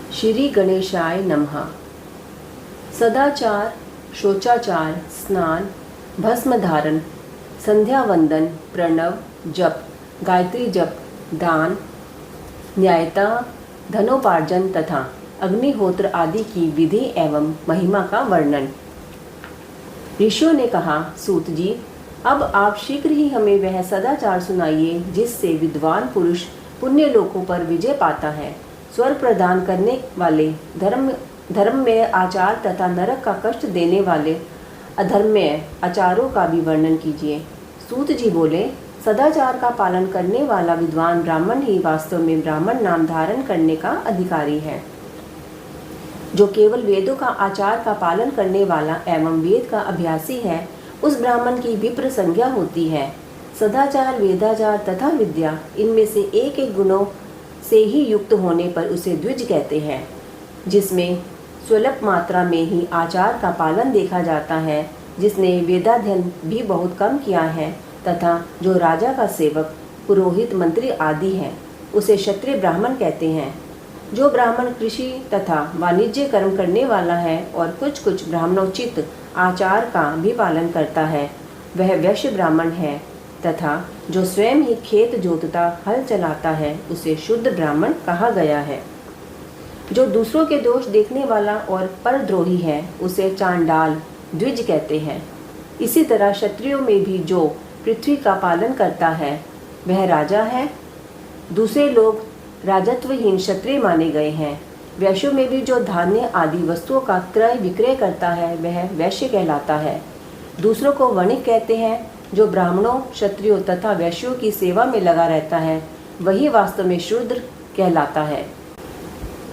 श्री गणेशाय नमः। सदाचार, शोचाचार, स्नान, भस्म धारण, संध्या वंदन, प्रणव जप, गायत्री जप, दान, न्यायता, धनोपार्जन तथा अग्निहोत्र आदि की विधि एवं महिमा का वर्णन। ऋषियों ने कहा, सूत जी, अब आप शीघ्र ही हमें वह सदाचार सुनाइए जिससे विद्वान पुरुष पुण्य लोकों पर विजय पाता है। स्वर्ग प्रदान करने वाले धर्म में आचार तथा नरक का कष्ट देने वाले अधर्म्य आचारों का भी वर्णन कीजिए। सूत जी बोले, सदाचार का पालन करने वाला विद्वान ब्राह्मण ही वास्तव में ब्राह्मण नाम धारण करने का अधिकारी है। जो केवल वेदों का आचार का पालन करने वाला एवं वेद का अभ्यासी है, उस ब्राह्मण की विप्र संज्ञा होती है। सदाचार, वेदाचार तथा विद्या, इनमें से एक एक गुणों से ही युक्त होने पर उसे द्विज कहते हैं। जिसमें स्वल्प मात्रा में ही आचार का पालन देखा जाता है, जिसने वेदाध्ययन भी बहुत कम किया है तथा जो राजा का सेवक, पुरोहित, मंत्री आदि है, उसे क्षत्रिय ब्राह्मण कहते हैं। जो ब्राह्मण कृषि तथा वाणिज्य कर्म करने वाला है और कुछ कुछ ब्राह्मणोचित आचार का भी पालन करता है, वह वैश्य ब्राह्मण है। तथा जो स्वयं ही खेत जोतता, हल चलाता है, उसे शुद्ध ब्राह्मण कहा गया है। जो दूसरों के दोष देखने वाला और परद्रोही है, उसे चांडाल, द्विज कहते हैं। इसी तरह क्षत्रियों में भी जो पृथ्वी का पालन करता है, वह राजा है। दूसरे लोग राजत्वहीन क्षत्रिय माने गए हैं। वैश्यों में भी जो धान्य आदि वस्तुओं का क्रय विक्रय करता है, वह वैश्य कहलाता है। दूसरों को वणिक कहते हैं। जो ब्राह्मणों, क्षत्रियों तथा वैश्यों की सेवा में लगा रहता है, वही वास्तव में शूद्र कहलाता है।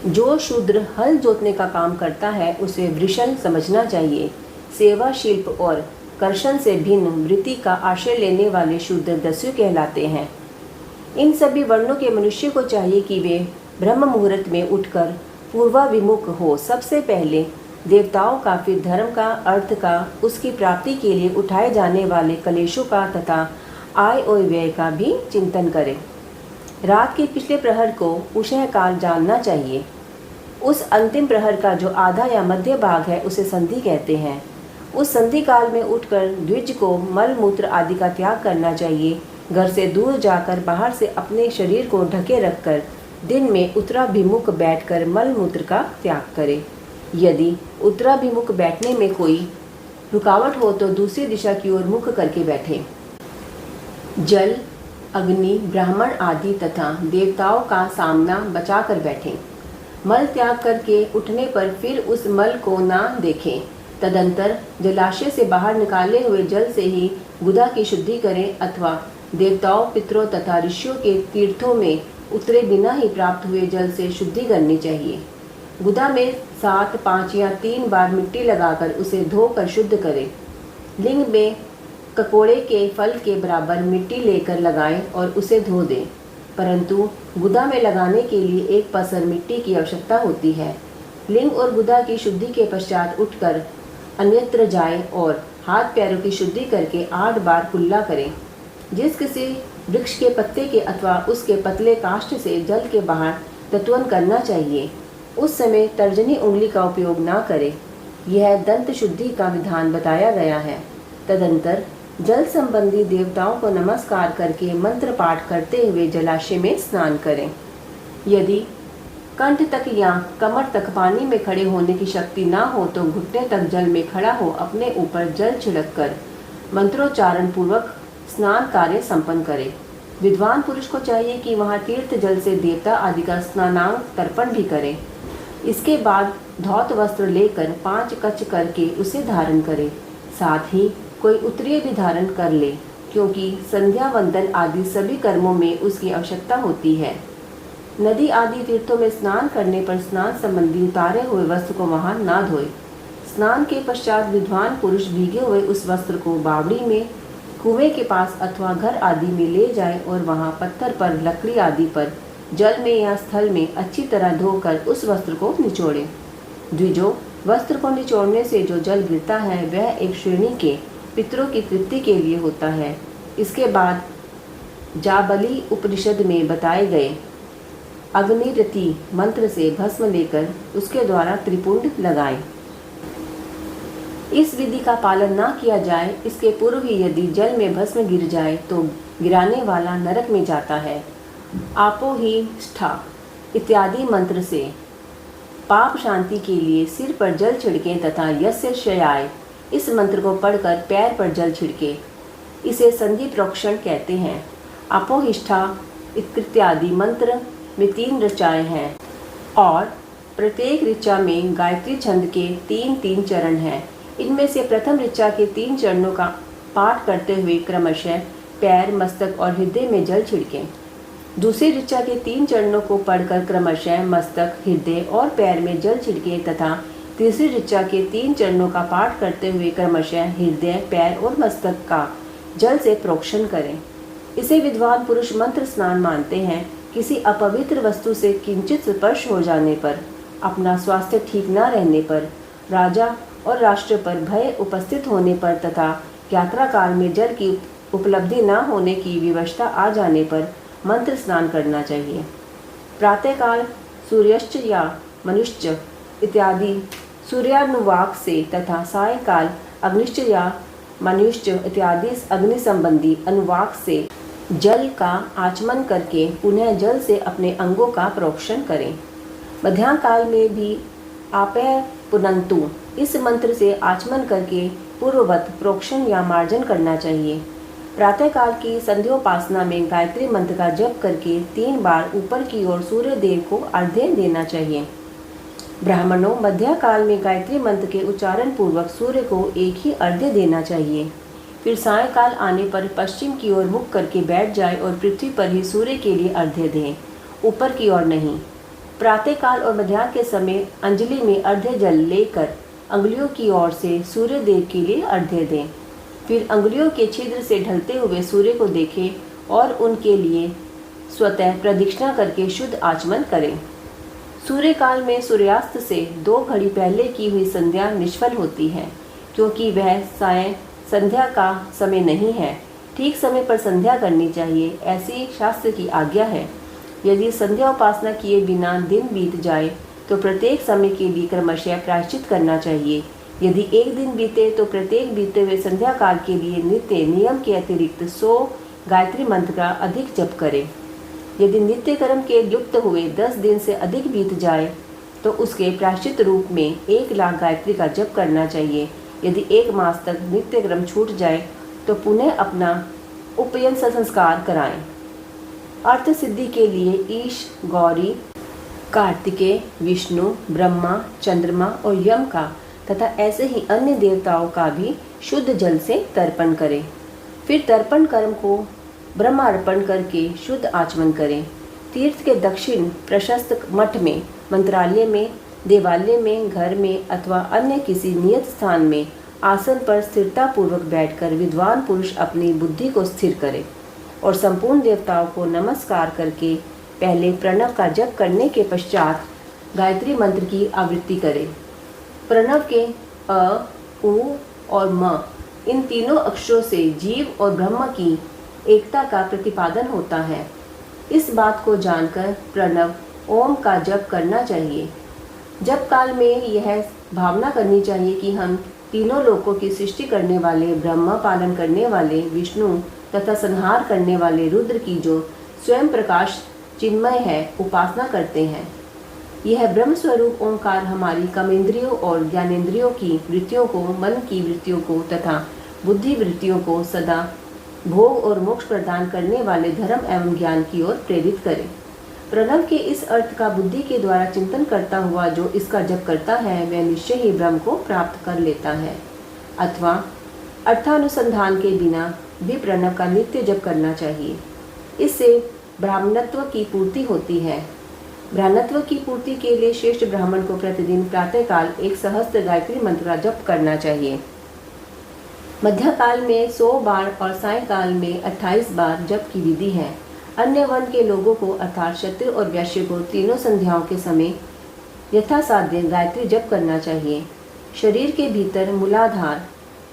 जो शूद्र हल जोतने का काम करता है, उसे वृषण समझना चाहिए। सेवा, शिल्प और कर्षण से भिन्न वृत्ति का आश्रय लेने वाले शूद्र दस्यु कहलाते हैं। इन सभी वर्णों के मनुष्य को चाहिए कि वे ब्रह्म मुहूर्त में उठकर पूर्वाभिमुख हो। सबसे पहले देवताओं का, फिर धर्म का, अर्थ का, उसकी प्राप्ति के लिए उठाए जाने वाले कलेशों का तथा आय और व्यय का भी चिंतन करें। रात के पिछले प्रहर को उषः काल जानना चाहिए। उस अंतिम प्रहर का जो आधा या मध्य भाग है, उसे संधि कहते हैं। उस संधि काल में उठकर द्विज को मल मूत्र आदि का त्याग करना चाहिए। घर से दूर जाकर बाहर से अपने शरीर को ढके रखकर दिन में उत्तराभिमुख बैठकर मल मूत्र का त्याग करें। यदि उत्तराभिमुख बैठने में कोई रुकावट हो तो दूसरी दिशा की ओर मुख करके बैठें। जल, अग्नि, ब्राह्मण आदि तथा देवताओं का सामना बचाकर बैठें। मल त्याग करके उठने पर फिर उस मल को ना देखें। तदंतर जलाशय से बाहर निकाले हुए जल से ही गुदा की शुद्धि करें अथवा देवताओं, पितरों तथा ऋषियों के तीर्थों में उतरे बिना ही प्राप्त हुए जल से शुद्धि करनी चाहिए। गुदा में 7, 5 या 3 बार मिट्टी लगाकर उसे धोकर शुद्ध करें। लिंग में ककोड़े के फल के बराबर मिट्टी लेकर लगाएं और उसे धो दें। परंतु गुदा में लगाने के लिए एक पसर मिट्टी की आवश्यकता होती है। लिंग और गुदा की शुद्धि के पश्चात उठकर अन्यत्र जाएं और हाथ पैरों की शुद्धि करके 8 बार कुल्ला करें। जिस किसी वृक्ष के पत्ते के अथवा उसके पतले काष्ठ से जल के बाहर तत्वन करना चाहिए, उस समय तर्जनी उंगली का उपयोग ना करें। यह दंत शुद्धि का विधान बताया गया है। तदंतर जल संबंधी देवताओं को नमस्कार करके मंत्र पाठ करते हुए जलाशय में स्नान करें। यदि कंठ तक या कमर तक पानी में खड़े होने की शक्ति ना हो तो घुटने तक जल में खड़ा हो अपने ऊपर जल छिड़क कर मंत्रोच्चारण पूर्वक स्नान कार्य संपन्न करे। विद्वान पुरुष को चाहिए कि वहाँ तीर्थ जल से देवता आदि का स्नानांग तर्पण भी करे। इसके बाद धौत वस्त्र लेकर 5 कच्च करके उसे धारण करे। साथ ही कोई उत्तरीय भी धारण कर ले, क्योंकि संध्या वंदन आदि सभी कर्मों में उसकी आवश्यकता होती है। नदी आदि तीर्थों में स्नान करने पर स्नान संबंधी उतारे हुए वस्त्र को वहाँ ना धोए। स्नान के पश्चात विद्वान पुरुष भीगे हुए उस वस्त्र को बावड़ी में, कुएं के पास अथवा घर आदि में ले जाए और वहाँ पत्थर पर, लकड़ी आदि पर, जल में या स्थल में अच्छी तरह धोकर उस वस्त्र को निचोड़े। द्विजो, वस्त्र को निचोड़ने से जो जल गिरता है वह एक श्रेणी के पितरों की तृप्ति के लिए होता है। इसके बाद जाबली उपनिषद में बताए गए अग्निरति मंत्र से भस्म लेकर उसके द्वारा त्रिपुंड लगाएं। इस विधि का पालन ना किया जाए, इसके पूर्व ही यदि जल में भस्म गिर जाए तो गिराने वाला नरक में जाता है। आपो ही स्था इत्यादि मंत्र से पाप शांति के लिए सिर पर जल छिड़के तथा यस्य शयाय इस मंत्र को पढ़कर पैर पर जल छिड़के। इसे संधि प्रोक्षण कहते हैं। अपोहिष्ठा इत्यादि मंत्र में 3 ऋचाएं हैं और प्रत्येक ऋचा में गायत्री छंद के 3-3 चरण हैं। इनमें से प्रथम ऋचा के 3 चरणों का पाठ करते हुए क्रमशः पैर, मस्तक और हृदय में जल छिड़कें। दूसरी ऋचा के 3 चरणों को पढ़कर क्रमशः मस्तक, हृदय और पैर में जल छिड़के तथा तीसरी ऋचा के 3 चरणों का पाठ करते हुए क्रमशः हृदय, पैर और मस्तक का जल से प्रोक्षण करें। इसे विद्वान पुरुष मंत्र स्नान मानते हैं। किसी अपवित्र वस्तु से किंचित स्पर्श हो जाने पर, अपना स्वास्थ्य ठीक न रहने पर, राजा और राष्ट्र पर भय उपस्थित होने पर तथा यात्रा काल में जल की उपलब्धि न होने की विवशता आ जाने पर मंत्र स्नान करना चाहिए। प्रातःकाल सूर्यश्च या मनुष्य इत्यादि सूर्यानुवाक से तथा सायंकाल अग्निश्च या मनुष्य इत्यादि अग्नि संबंधी अनुवाक से जल का आचमन करके पुनः जल से अपने अंगों का प्रोक्षण करें। मध्याह्न काल में भी आपय पुनंतु इस मंत्र से आचमन करके पूर्ववत प्रोक्षण या मार्जन करना चाहिए। प्रातःकाल की संध्योपासना में गायत्री मंत्र का जप करके 3 बार ऊपर की ओर सूर्य देव को अर्घ्य देना चाहिए। ब्राह्मणों मध्य काल में गायत्री मंत्र के उच्चारण पूर्वक सूर्य को एक ही अर्घ्य देना चाहिए। फिर सायंकाल आने पर पश्चिम की ओर मुख करके बैठ जाए और पृथ्वी पर ही सूर्य के लिए अर्घ्य दें, ऊपर की ओर नहीं। प्रातःकाल और मध्याह्न के समय अंजलि में अर्घ्य जल लेकर अंगुलियों की ओर से सूर्य देव के लिए अर्घ्य दें। फिर अंगुलियों के छिद्र से ढलते हुए सूर्य को देखें और उनके लिए स्वतः प्रदक्षिणा करके शुद्ध आचमन करें। सूर्य काल में सूर्यास्त से 2 घड़ी पहले की हुई संध्या निष्फल होती है, क्योंकि वह सायं संध्या का समय नहीं है। ठीक समय पर संध्या करनी चाहिए, ऐसी शास्त्र की आज्ञा है। यदि संध्या उपासना किए बिना दिन बीत जाए तो प्रत्येक समय के लिए क्रमशः प्रायश्चित करना चाहिए। यदि एक दिन बीते तो प्रत्येक बीते हुए संध्या काल के लिए नित्य नियम के अतिरिक्त 100 गायत्री मंत्र का अधिक जप करें। यदि नित्य कर्म के लुप्त हुए 10 दिन से अधिक बीत जाए तो उसके प्रायश्चित रूप में 1 लाख गायत्री का जप करना चाहिए। यदि 1 मास तक नित्य क्रम छूट जाए तो पुनः अपना उपयन संस्कार कराएं। अर्थ सिद्धि के लिए ईश, गौरी, कार्तिकेय, विष्णु, ब्रह्मा, चंद्रमा और यम का तथा ऐसे ही अन्य देवताओं का भी शुद्ध जल से तर्पण करें। फिर तर्पण कर्म को ब्रह्मार्पण करके शुद्ध आचमन करें। तीर्थ के दक्षिण प्रशस्त मठ में, मंत्रालय में, देवालय में, घर में अथवा अन्य किसी नियत स्थान में आसन पर स्थिरता पूर्वक बैठकर विद्वान पुरुष अपनी बुद्धि को स्थिर करे और संपूर्ण देवताओं को नमस्कार करके पहले प्रणव का जप करने के पश्चात गायत्री मंत्र की आवृत्ति करें। प्रणव के अ, उ और म इन तीनों अक्षरों से जीव और ब्रह्म की एकता का प्रतिपादन होता है। इस बात को जानकर प्रणव ओम का जप करना चाहिए। जप काल में यह भावना करनी चाहिए कि हम तीनों लोकों की सृष्टि करने वाले ब्रह्मा, पालन करने वाले विष्णु तथा संहार करने वाले रुद्र की जो स्वयं प्रकाश चिन्मय है उपासना करते हैं। यह ब्रह्म स्वरूप ओंकार हमारी कर्मेंद्रियों और ज्ञानेंद्रियों की वृत्तियों को, मन की वृत्तियों को तथा बुद्धि वृत्तियों को सदा भोग और मोक्ष प्रदान करने वाले धर्म एवं ज्ञान की ओर प्रेरित करें। प्रणव के इस अर्थ का बुद्धि के द्वारा चिंतन करता हुआ जो इसका जप करता है वह निश्चय ही ब्रह्म को प्राप्त कर लेता है, अथवा अर्थानुसंधान के बिना भी प्रणव का नित्य जप करना चाहिए। इससे ब्राह्मणत्व की पूर्ति होती है। ब्राह्मणत्व की पूर्ति के लिए श्रेष्ठ ब्राह्मण को प्रतिदिन प्रातःकाल 1 सहस्त्र गायत्री मंत्र का जप करना चाहिए। मध्य काल में 100 बार और सायंकाल में 28 बार जप की विधि है। अन्य वर्ण के लोगों को अर्थात क्षत्रिय और वैश्य को तीनों संध्याओं के समय यथासाध्य गायत्री जप करना चाहिए। शरीर के भीतर मूलाधार,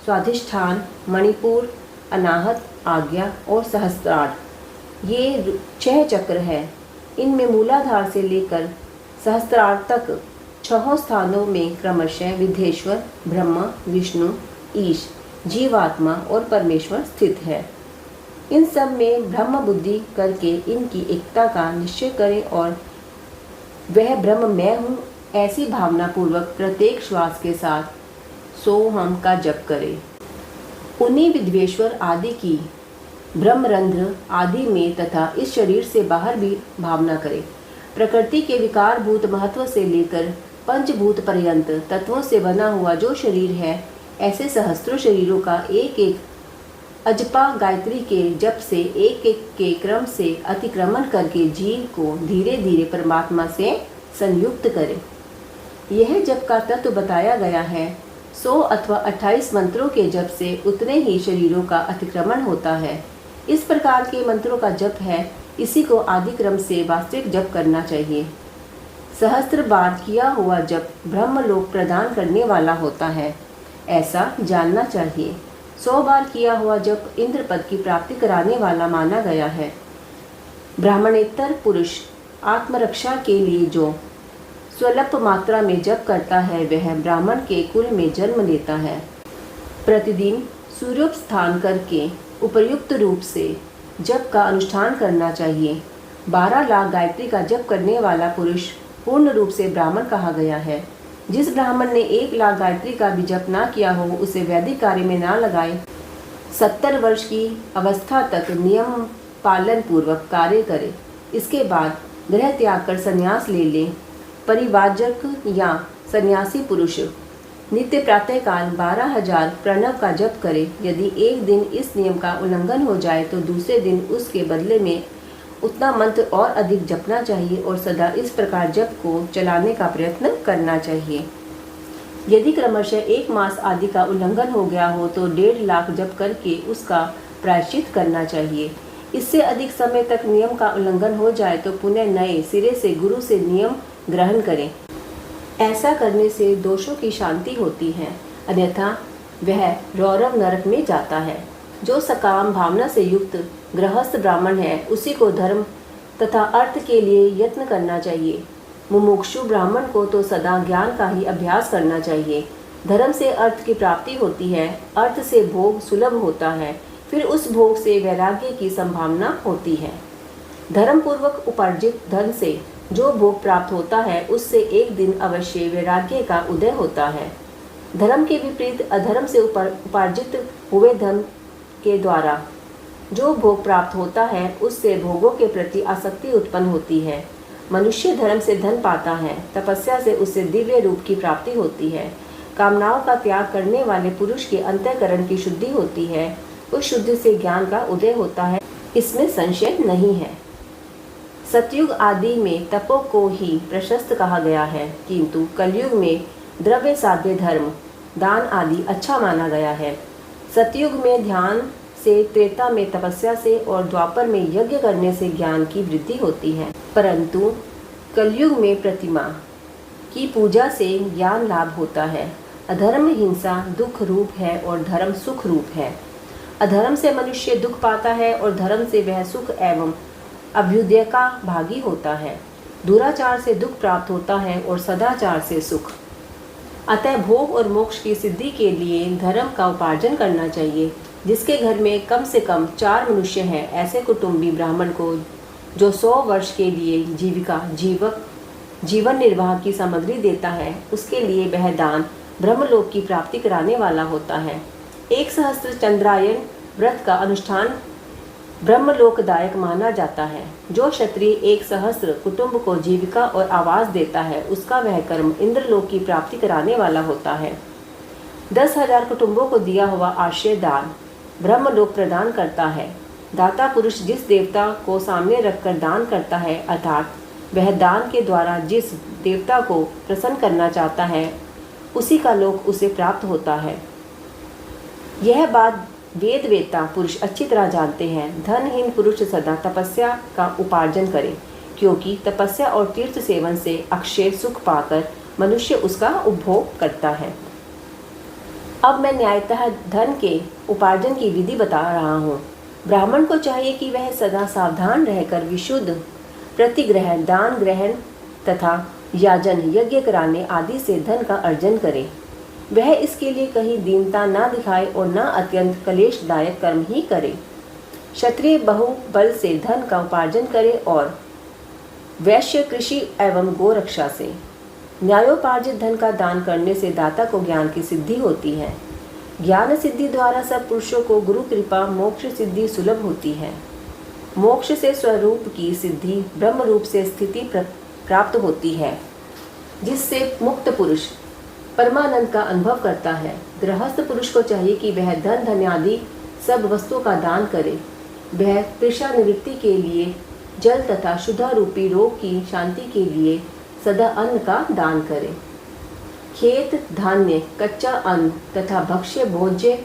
स्वाधिष्ठान, मणिपुर, अनाहत, आज्ञा और सहस्त्रार ये 6 चक्र है। इनमें मूलाधार से लेकर सहस्त्रार्थ तक 6 स्थानों में क्रमशः विधेश्वर, ब्रह्मा, विष्णु, ईश, जीवात्मा और परमेश्वर स्थित है। इन सब में ब्रह्म बुद्धि करके इनकी एकता का निश्चय करें और वह ब्रह्म मैं हूँ ऐसी भावना पूर्वक प्रत्येक श्वास के साथ सोहम का जप करें। उन्हीं विद्वेश्वर आदि की ब्रह्मरंध्र आदि में तथा इस शरीर से बाहर भी भावना करें। प्रकृति के विकारभूत महत्व से लेकर पंचभूत पर्यंत तत्वों से बना हुआ जो शरीर है, ऐसे सहस्त्रों शरीरों का एक एक अजपा गायत्री के जप से एक एक के क्रम से अतिक्रमण करके जीव को धीरे धीरे परमात्मा से संयुक्त करें। यह जप का तत्व बताया गया है। 100 अथवा 28 मंत्रों के जप से उतने ही शरीरों का अतिक्रमण होता है। इस प्रकार के मंत्रों का जप है, इसी को आदि क्रम से वास्तविक जप करना चाहिए। सहस्त्र बार किया हुआ जप ब्रह्मलोक प्रदान करने वाला होता है, ऐसा जानना चाहिए। 100 बार किया हुआ जप इंद्र पद की प्राप्ति कराने वाला माना गया है। ब्राह्मणेतर पुरुष आत्मरक्षा के लिए जो स्वल्प मात्रा में जप करता है, वह ब्राह्मण के कुल में जन्म लेता है। प्रतिदिन सूर्योपस्थान करके उपयुक्त रूप से जप का अनुष्ठान करना चाहिए। 12 लाख गायत्री का जप करने वाला पुरुष पूर्ण रूप से ब्राह्मण कहा गया है। जिस ब्राह्मण ने 1 लाख गायत्री का भी जप ना किया हो, उसे वैदिक कार्य में ना लगाए। 70 वर्ष की अवस्था तक नियम पालन पूर्वक कार्य करे। इसके बाद गृह त्याग कर संन्यास ले ले। परिवाजक या सन्यासी पुरुष नित्य प्रातःकाल 12,000 प्रणव का जप करे। यदि एक दिन इस नियम का उल्लंघन हो जाए तो दूसरे दिन उसके बदले में उतना मंत्र और अधिक जपना चाहिए और सदा इस प्रकार जप को चलाने का प्रयत्न करना चाहिए। यदि क्रमशः 1 मास आदि का उल्लंघन हो गया हो तो 1.5 लाख जप करके उसका प्रायश्चित करना चाहिए। इससे अधिक समय तक नियम का उल्लंघन हो जाए तो पुनः नए सिरे से गुरु से नियम ग्रहण करें। ऐसा करने से दोषों की शांति होती है, अन्यथा वह रौरव नरक में जाता है। जो सकाम भावना से युक्त गृहस्थ ब्राह्मण है, उसी को धर्म तथा अर्थ के लिए यत्न करना चाहिए। मुमुक्षु ब्राह्मण को तो सदा ज्ञान का ही अभ्यास करना चाहिए। धर्म से अर्थ की प्राप्ति होती है, अर्थ से भोग सुलभ होता है, फिर उस भोग से वैराग्य की संभावना होती है। धर्म पूर्वक उपार्जित धन से जो भोग प्राप्त होता है, उससे एक दिन अवश्य वैराग्य का उदय होता है। धर्म के विपरीत अधर्म से उपार्जित हुए धन के द्वारा जो भोग प्राप्त होता है, उससे भोगों के प्रति आसक्ति उत्पन्न होती है। मनुष्य धर्म से धन पाता है, तपस्या से उससे दिव्य रूप की प्राप्ति होती है। कामनाओं का त्याग करने वाले पुरुष के अंतःकरण की शुद्धि होती है, उस शुद्धि से ज्ञान का उदय होता है, इसमें संशय नहीं है। सतयुग आदि में तपो को ही प्रशस्त कहा गया है, किंतु कलयुग में द्रव्य साध्य धर्म दान आदि अच्छा माना गया है। सतयुग में ध्यान से, त्रेता में तपस्या से और द्वापर में यज्ञ करने से ज्ञान की वृद्धि होती है, परंतु कलयुग में प्रतिमा की पूजा से ज्ञान लाभ होता है। अधर्म हिंसा दुख रूप है और धर्म सुख रूप है। अधर्म से मनुष्य दुख पाता है और धर्म से वह सुख एवं अभ्युदय का भागी होता है। दुराचार से दुख प्राप्त होता है और सदाचार से सुख। अतः भोग और मोक्ष की सिद्धि के लिए धर्म का उपार्जन करना चाहिए। जिसके घर में कम से कम 4 मनुष्य हैं, ऐसे कुटुंबी ब्राह्मण को जो 100 वर्ष के लिए जीवन निर्वाह की सामग्री देता है, उसके लिए वह दान ब्रह्मलोक की प्राप्ति कराने वाला होता है। 1 सहस्त्र चंद्रायन व्रत का अनुष्ठान ब्रह्मलोकदायक माना जाता है। जो क्षत्रिय 1 सहस्त्र कुटुंब को जीविका और आवास देता है, उसका वह कर्म इंद्रलोक की प्राप्ति कराने वाला होता है। 10,000 कुटुंबों को दिया हुआ आश्रय दान ब्रह्मलोक प्रदान करता है। दाता पुरुष जिस देवता को सामने रखकर दान करता है, अर्थात वह दान के द्वारा जिस देवता को प्रसन्न करना चाहता है, उसी का लोक उसे प्राप्त होता है। यह बात वेद वेत्ता पुरुष अच्छी तरह जानते हैं। धनहीन पुरुष सदा तपस्या का उपार्जन करे, क्योंकि तपस्या और तीर्थ सेवन से अक्षय सुख पाकर मनुष्य उसका उपभोग करता है। अब मैं न्यायतः धन के उपार्जन की विधि बता रहा हूँ। ब्राह्मण को चाहिए कि वह सदा सावधान रहकर विशुद्ध प्रतिग्रहण, दान ग्रहण तथा याजन, यज्ञ कराने आदि से धन का अर्जन करे। वह इसके लिए कहीं दीनता ना दिखाए और न अत्यंत कलेशदायक कर्म ही करे। क्षत्रिय बहुबल से धन का उपार्जन करे और वैश्य कृषि एवं गोरक्षा से। न्यायोपार्जित धन का दान करने से दाता को ज्ञान की सिद्धि होती है। ज्ञान सिद्धि द्वारा सब पुरुषों को गुरु कृपा मोक्ष सिद्धि सुलभ होती है। मोक्ष से स्वरूप की सिद्धि ब्रह्म रूप से स्थिति प्राप्त होती है, जिससे मुक्त पुरुष परमानंद का अनुभव करता है। गृहस्थ पुरुष को चाहिए कि वह धन धन्यादि सब वस्तुओं का दान करे। वह तृषा निवृत्ति के लिए जल तथा शुद्धा रूपी रोग की शांति के लिए सदा अन्न का दान करे। खेत, धान्य, कच्चा अन्न तथा भक्ष्य, भोज्य,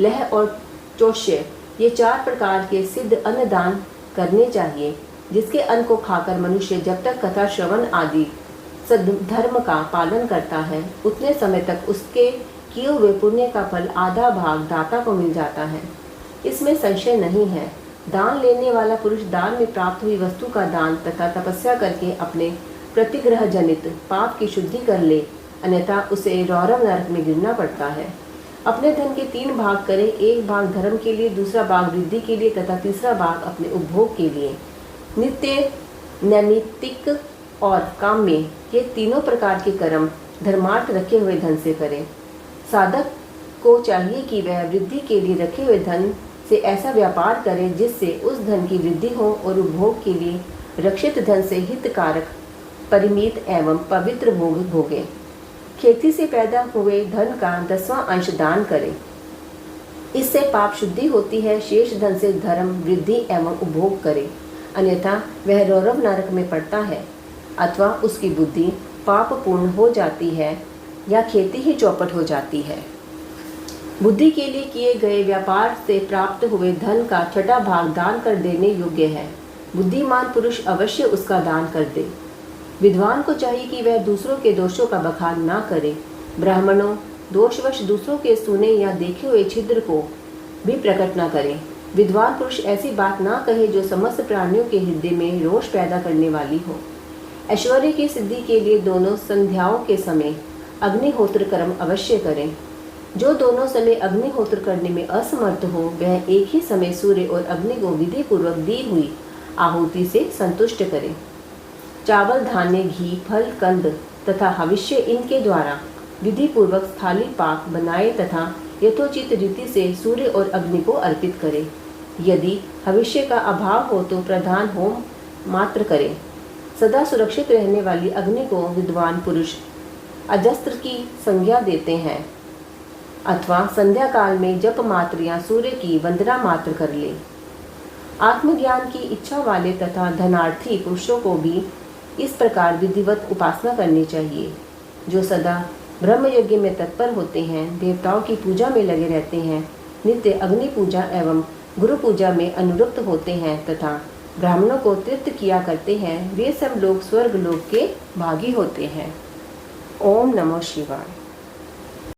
लह और चोष्य, ये 4 प्रकार के सिद्ध अन्न दान करने चाहिए। जिसके अन्न को खाकर मनुष्य जब तक कथा श्रवण आदि सद्धर्म का पालन करता है, उतने समय तक उसके किए हुए पुण्य का फल आधा भाग दाता को मिल जाता है। इसमें संशय नहीं है। दान लेने वाला पुरुष दान में प्राप्त हुई वस्तु का दान तथा तपस्या करके अपने प्रतिग्रह जनित पाप की शुद्धि कर ले, अन्यथा उसे रौरव नरक में गिरना पड़ता है। अपने धन के 3 भाग करे, 1 भाग धर्म के लिए, दूसरा भाग वृद्धि के लिए तथा तीसरा भाग अपने उपभोग के लिए। नित्य, नैमित्तिक और काम्य, ये तीनों प्रकार के कर्म धर्मार्थ रखे हुए धन से करे। साधक को चाहिए कि वह वृद्धि के लिए रखे हुए धन से ऐसा व्यापार करे जिससे उस धन की वृद्धि हो और उपभोग के लिए रक्षित धन से हितकारक, परिमित एवं पवित्र भोग भोगे। खेती से पैदा हुए धन का 10वां अंश दान करे। इससे पाप शुद्धि होती है। शेष धन से धर्म, वृद्धि एवं उपभोग करे, अन्यथा वह रौरव नरक में पड़ता है, अथवा उसकी बुद्धि पाप पूर्ण हो जाती है या खेती ही चौपट हो जाती है। बुद्धि के लिए किए गए व्यापार से प्राप्त हुए धन का 6वां भाग दान कर देने योग्य है। बुद्धिमान पुरुष अवश्य उसका दान कर दे। विद्वान को चाहिए कि वह दूसरों के दोषों का बखान ना करे। ब्राह्मणों दोषवश दूसरों के सुने या देखे हुए छिद्र को भी प्रकट न करे। विद्वान पुरुष ऐसी बात ना कहे जो समस्त प्राणियों के हृदय में रोष पैदा करने वाली हो। ऐश्वर्य की सिद्धि के लिए दोनों संध्याओं के समय अग्निहोत्र कर्म अवश्य करें। जो दोनों समय अग्निहोत्र करने में असमर्थ हो, वह एक ही समय सूर्य और अग्नि को विधि पूर्वक दी हुई आहुति से संतुष्ट करे। चावल, धान्य, घी, फल, कंद तथा हविष्य इनके द्वारा विधि पूर्वक थाली पाक बनाए तथा यथोचित रीति से सूर्य और अग्नि को अर्पित करे। यदि हविष्य का अभाव हो तो प्रधान होम मात्र करे। सदा सुरक्षित रहने वाली अग्नि को विद्वान पुरुष अजस्त्र की संज्ञा देते हैं, अथवा संध्या काल में जप मात्र या सूर्य की वंदना मात्र कर ले। आत्मज्ञान की इच्छा वाले तथा धनार्थी पुरुषों को भी इस प्रकार विधिवत उपासना करनी चाहिए। जो सदा ब्रह्म यज्ञ में तत्पर होते हैं, देवताओं की पूजा में लगे रहते हैं, नित्य अग्नि पूजा एवं गुरु पूजा में अनुरक्त होते हैं तथा ब्राह्मणों को तृप्त किया करते हैं, वे सब लोग स्वर्ग लोक के भागी होते हैं। ओम नमो शिवाय।